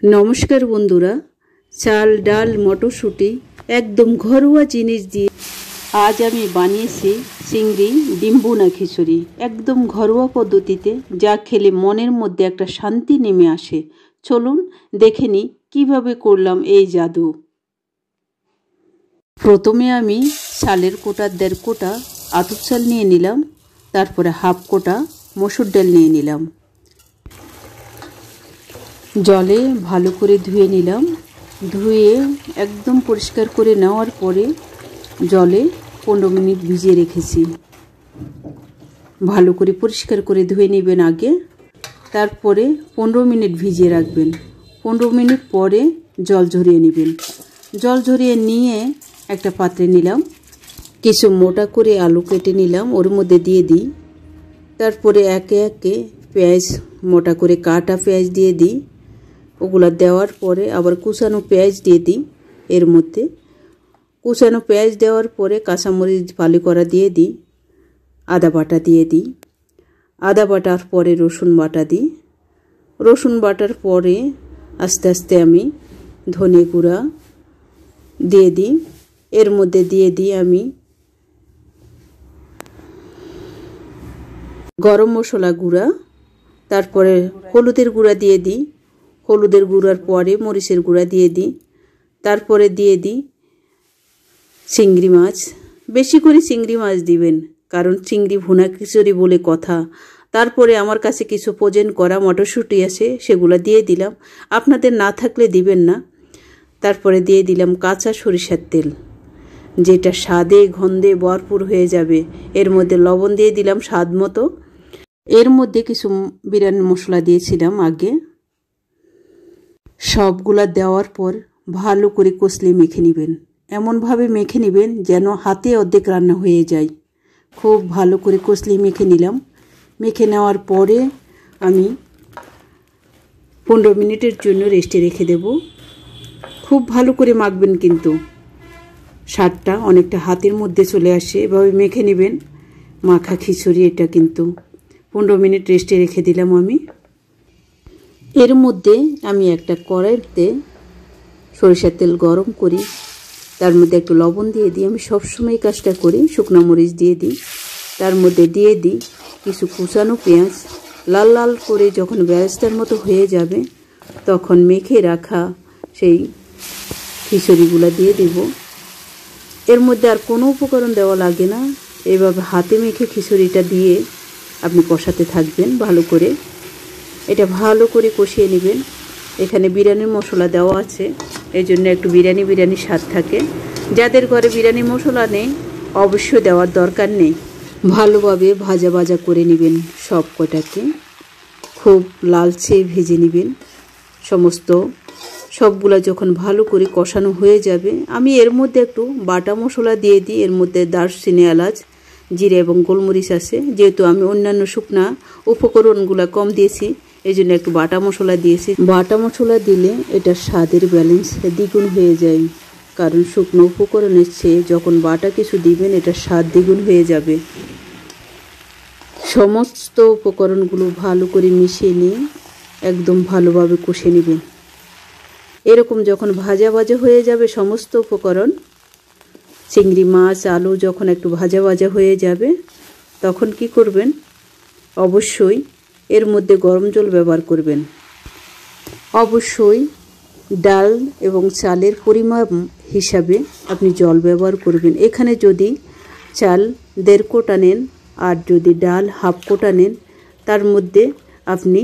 নমস্কার বন্ধুরা, চাল ডাল মটরশুঁটি একদম ঘরোয়া জিনিস দিয়ে আজ আমি বানিয়েছি চিংড়ি ডিম ভুনা খিচুড়ি। একদম ঘরোয়া পদ্ধতিতে, যা খেলে মনের মধ্যে একটা শান্তি নেমে আসে। চলুন দেখে নিই কীভাবে করলাম এই জাদু। প্রথমে আমি চালের কোটা 1.5 কোটা আতপ চাল নিয়ে নিলাম, তারপরে হাফ কোটা মসুর ডাল নিয়ে নিলাম। জলে ভালো করে ধুয়ে নিলাম। ধুয়ে একদম পরিষ্কার করে নেওয়ার পরে জলে 15 মিনিট ভিজিয়ে রেখেছি। ভালো করে পরিষ্কার করে ধুয়ে নেবেন আগে, তারপরে 15 মিনিট ভিজিয়ে রাখবেন। 15 মিনিট পরে জল ঝরিয়ে নেবেন। জল ঝরিয়ে নিয়ে একটা পাত্রে নিলাম, কিছু মোটা করে আলু কেটে নিলাম, ওর মধ্যে দিয়ে দিই। তারপরে একে একে পেঁয়াজ, মোটা করে কাটা পেঁয়াজ দিয়ে দিই। ওগুলো দেওয়ার পরে আবার কুচানো পেঁয়াজ দিয়ে দিই। এর মধ্যে কুচানো পেঁয়াজ দেওয়ার পরে কাঁচামরিচ ফালি করা দিয়ে দিই। আদা বাটা দিয়ে দিই। আদা বাটার পরে রসুন বাটা দিই। রসুন বাটার পরে আস্তে আস্তে আমি ধনে গুঁড়া দিয়ে দিই। এর মধ্যে দিয়ে দিই আমি গরম মশলা গুঁড়া, তারপরে হলুদের গুঁড়া দিয়ে দিই। হলুদের গুঁড়ার পরে মরিচের গুঁড়া দিয়ে দিই। তারপরে দিয়ে দিই চিংড়ি মাছ। বেশি করে চিংড়ি মাছ দিবেন, কারণ চিংড়ি ভুনা খিচুড়ি বলে কথা। তারপরে আমার কাছে কিছু ফ্রোজেন করা মটরশুঁটি আছে, সেগুলো দিয়ে দিলাম। আপনাদের না থাকলে দিবেন না। তারপরে দিয়ে দিলাম কাঁচা সরিষার তেল, যেটা স্বাদে গন্ধে ভরপুর হয়ে যাবে। এর মধ্যে লবণ দিয়ে দিলাম স্বাদ মতো। এর মধ্যে কিছু বিরিয়ানি মশলা দিয়েছিলাম আগে। সবগুলা দেওয়ার পর ভালো করে কষলে মেখে নেবেন। এমনভাবে মেখে নেবেন যেন হাতে অর্ধেক রান্না হয়ে যায়। খুব ভালো করে কষলে মেখে নিলাম। মেখে নেওয়ার পরে আমি 15 মিনিটের জন্য রেস্টে রেখে দেব। খুব ভালো করে মাখবেন, কিন্তু স্বাদটা অনেকটা হাতের মধ্যে চলে আসে। এভাবে মেখে নেবেন। মাখা খিচুড়ি এটা কিন্তু 15 মিনিট রেস্টে রেখে দিলাম আমি। এর মধ্যে আমি একটা কড়াইতে সরিষার তেল গরম করি, তার মধ্যে একটু লবণ দিয়ে দিই। আমি সবসময় কাজটা করি। শুকনো মরিচ দিয়ে দিই। তার মধ্যে দিয়ে দিই কিছু কুচানো পেঁয়াজ। লাল লাল করে যখন বেরেস্তার মতো হয়ে যাবে, তখন মেখে রাখা সেই খিচুড়িগুলো দিয়ে দেব। এর মধ্যে আর কোনো উপকরণ দেওয়া লাগে না। এভাবে হাতে মেখে খিচুড়িটা দিয়ে আপনি কষাতে থাকবেন ভালো করে। এটা ভালো করে কষিয়ে নেবেন। এখানে বিরিয়ানির মশলা দেওয়া আছে, এই জন্য একটু বিরিয়ানি স্বাদ থাকে। যাদের ঘরে বিরিয়ানি মশলা নেই, অবশ্যই দেওয়ার দরকার নেই। ভালোভাবে ভাজা ভাজা করে নেবেন সব কটাকে। খুব লালচে ভেজে নেবেন সবগুলা। যখন ভালো করে কষানো হয়ে যাবে, আমি এর মধ্যে একটু বাটা মশলা দিয়ে দিই। এর মধ্যে দারচিনি, এলাচ, জিরে এবং গোলমরিচ আছে। যেহেতু আমি অন্যান্য শুকনা উপকরণগুলো কম দিয়েছি, এই জন্য একটু বাটা মশলা দিয়েছি। বাটা মশলা দিলে এটা স্বাদের ব্যালেন্স দ্বিগুণ হয়ে যায়, কারণ শুকনো উপকরণের চেয়ে যখন বাটা কিছু দিবেন, এটা স্বাদ দ্বিগুণ হয়ে যাবে। সমস্ত উপকরণগুলো ভালো করে মিশিয়ে নিয়ে একদম ভালোভাবে কষে নেবেন। এরকম যখন ভাজা ভাজা হয়ে যাবে সমস্ত উপকরণ, চিংড়ি মাছ, আলু যখন একটু ভাজা ভাজা হয়ে যাবে, তখন কি করবেন? অবশ্যই এর মধ্যে গরম জল ব্যবহার করবেন। অবশ্যই ডাল এবং চালের পরিমাণ হিসাবে আপনি জল ব্যবহার করবেন। এখানে যদি চাল 1.5 কোটা নেন আর যদি ডাল হাফ কোটা নেন, তার মধ্যে আপনি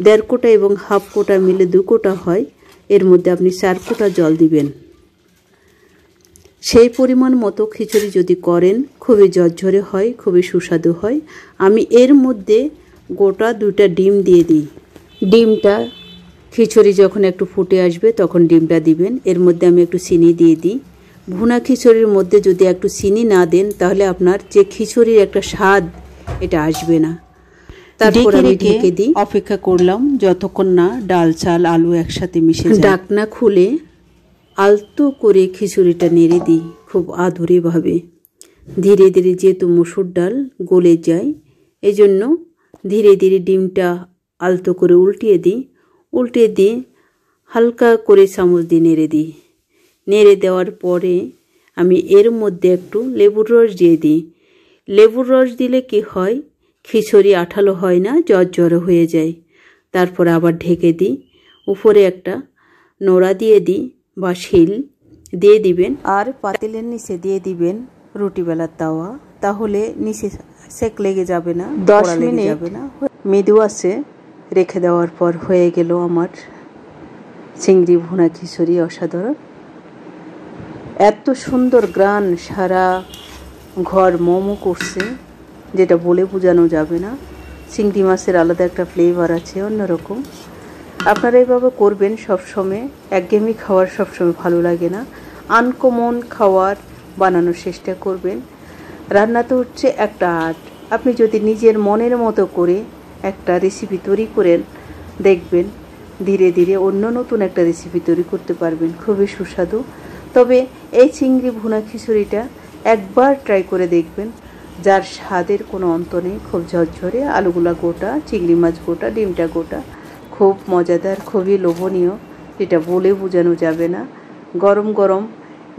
1.5 কোটা এবং হাফ কোটা মিলে 2 কোটা হয়। এর মধ্যে আপনি 4 কোটা জল দিবেন। সেই পরিমাণ মতো খিচুড়ি যদি করেন, খুবই ঝরঝরে হয়, খুবই সুস্বাদু হয়। আমি এর মধ্যে গোটা 2টা ডিম দিয়ে দিই। ডিমটা খিচুড়ি যখন একটু ফুটে আসবে, তখন ডিমটা দিবেন। এর মধ্যে আমি একটু চিনি দিয়ে দিই। ভুনা খিচুড়ির মধ্যে যদি একটু চিনি না দেন, তাহলে আপনার যে খিচুড়ির একটা স্বাদ, এটা আসবে না। তারপর আমি ঢেকে দিই। অপেক্ষা করলাম যতক্ষণ না ডাল, চাল, আলু একসাথে মিশে যায়। ঢাকনা খুলে আলতো করে খিচুড়িটা নেড়ে দিই খুব আদুরেভাবে। ধীরে ধীরে যেহেতু মসুর ডাল গলে যায়, এই জন্য ধীরে ধীরে ডিমটা আলতো করে উল্টিয়ে দিই। হালকা করে চামচ দিয়ে নেড়ে দিই। নেড়ে দেওয়ার পরে আমি এর মধ্যে একটু লেবুর রস দিয়ে দিই। লেবুর রস দিলে কি হয়, খিচুড়ি আঠালো হয় না, জর্জরে হয়ে যায়। তারপর আবার ঢেকে দিই। উপরে একটা নোড়া দিয়ে দিই বা শিল দিয়ে দিবেন, আর পাতিলের নিচে দিয়ে দিবেন রুটি বেলার তাওয়া। তাহলে নিচে সেক লেগে যাবে না, 10 মিনিট যাবে না। মৃদু আছে রেখে দেওয়ার পর হয়ে গেল আমার চিংড়ি ভুনা খিচুড়ি। অসাধারণ, এত সুন্দর গ্রান সারা ঘর মোমো করছে, যেটা বলে বোঝানো যাবে না। চিংড়ি মাছের আলাদা একটা ফ্লেভার আছে, অন্যরকম। আপনারা এইভাবে করবেন সবসময়। একঘেয়েমি খাওয়ার সবসময় ভালো লাগে না, আনকমন খাওয়ার বানানোর চেষ্টা করবেন। রান্না তো হচ্ছে একটা আর্ট। আপনি যদি নিজের মনের মতো করে একটা রেসিপি তৈরি করেন, দেখবেন ধীরে ধীরে অন্য নতুন একটা রেসিপি তৈরি করতে পারবেন, খুবই সুস্বাদু। তবে এই চিংড়ি ভুনা খিচুড়িটা একবার ট্রাই করে দেখবেন, যার স্বাদের কোনো অন্ত নেই। খুব ঝরঝরে, আলুগুলা গোটা, চিংড়ি মাছ গোটা, ডিমটা গোটা, খুব মজাদার, খুবই লোভনীয়, যেটা বলে বোঝানো যাবে না। গরম গরম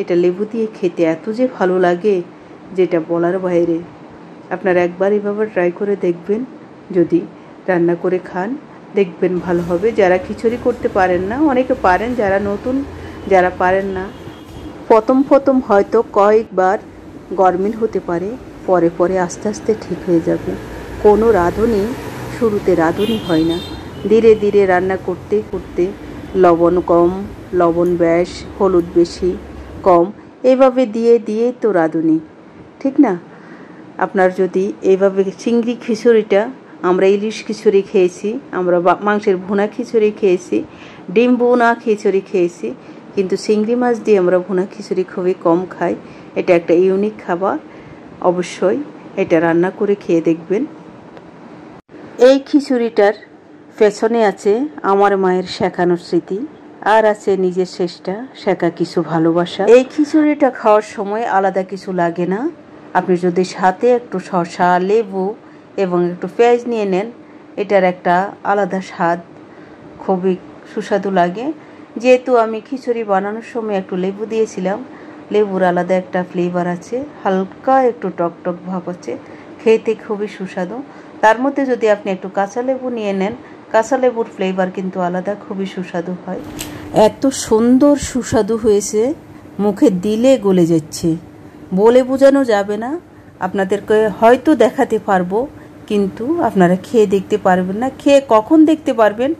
এটা লেবু দিয়ে খেতে এত যে ভালো লাগে, যেটা বলার বাইরে। আপনারা একবার এভাবে ট্রাই করে দেখবেন, যদি রান্না করে খান দেখবেন ভালো হবে। যারা খিচুড়ি করতে পারেন না, অনেকে পারেন, যারা নতুন, যারা পারেন না, প্রথম হয়তো কয়েকবার গরমিল হতে পারে, পরে পরে আস্তে আস্তে ঠিক হয়ে যাবে। কোনো রাঁধুনি শুরুতে রাঁধুনি হয় না, ধীরে ধীরে রান্না করতে করতে লবণ কম, লবণ বেশ, হলুদ বেশি কম, এইভাবে দিয়ে দিয়ে তো রাঁধুনি, ঠিক না? আপনার যদি এইভাবে চিংড়ি খিচুড়িটা, আমরা ইলিশ খিচুড়ি খেয়েছি, আমরা মাংসের ভুনা খিচুড়ি খেয়েছি, ডিম ভুনা খিচুড়ি খেয়েছি, কিন্তু চিংড়ি মাছ দিয়ে আমরা ভুনা খিচুড়ি খুবই কম খাই। এটা একটা ইউনিক খাবার, অবশ্যই এটা রান্না করে খেয়ে দেখবেন। এই খিচুড়িটার পেছনে আছে আমার মায়ের শেখানোর স্মৃতি, আর আছে নিজের চেষ্টা, শেখা কিছু ভালোবাসা। এই খিচুড়িটা খাওয়ার সময় আলাদা কিছু লাগে না। আপনি যদি সাথে একটু শসা, লেবু এবং একটু পেঁয়াজ নিয়ে নেন, এটার একটা আলাদা স্বাদ, খুবই সুস্বাদু লাগে। যেহেতু আমি খিচুড়ি বানানোর সময় একটু লেবু দিয়েছিলাম, লেবুর আলাদা একটা ফ্লেভার আছে, হালকা একটু টকটক ভাব আছে, খেতে খুবই সুস্বাদু। তার মধ্যে যদি আপনি একটু কাঁচা লেবু নিয়ে নেন, কাঁচা লেবুর ফ্লেভার কিন্তু আলাদা, খুবই সুস্বাদু হয়। এত সুন্দর সুস্বাদু হয়েছে, মুখে দিলে গলে যাচ্ছে, বলে বোঝানো যাবে না। আপনাদেরকে হয়তো দেখাতে পারবো, কিন্তু আপনারা খেয়ে দেখতে পারবেন না। খেয়ে কখন দেখতে পারবেন?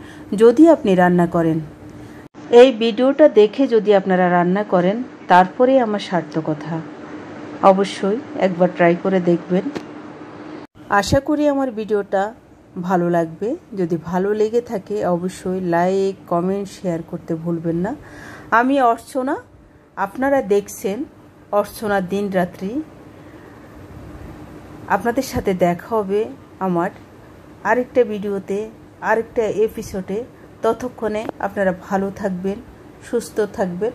যদি আপনি রান্না করেন। এই ভিডিওটা দেখে যদি আপনারা রান্না করেন, তারপরে আমার সার্থকতা। অবশ্যই একবার ট্রাই করে দেখবেন। আশা করি আমার ভিডিওটা ভালো লাগবে। যদি ভালো লেগে থাকে অবশ্যই লাইক, কমেন্ট, শেয়ার করতে ভুলবেন না। আমি অর্চনা, আপনারা দেখছেন অর্চনা দিন রাত্রি। আপনাদের সাথে দেখা হবে আমার আরেকটা ভিডিওতে, আরেকটা এপিসোডে। ততক্ষণে আপনারা ভালো থাকবেন, সুস্থ থাকবেন।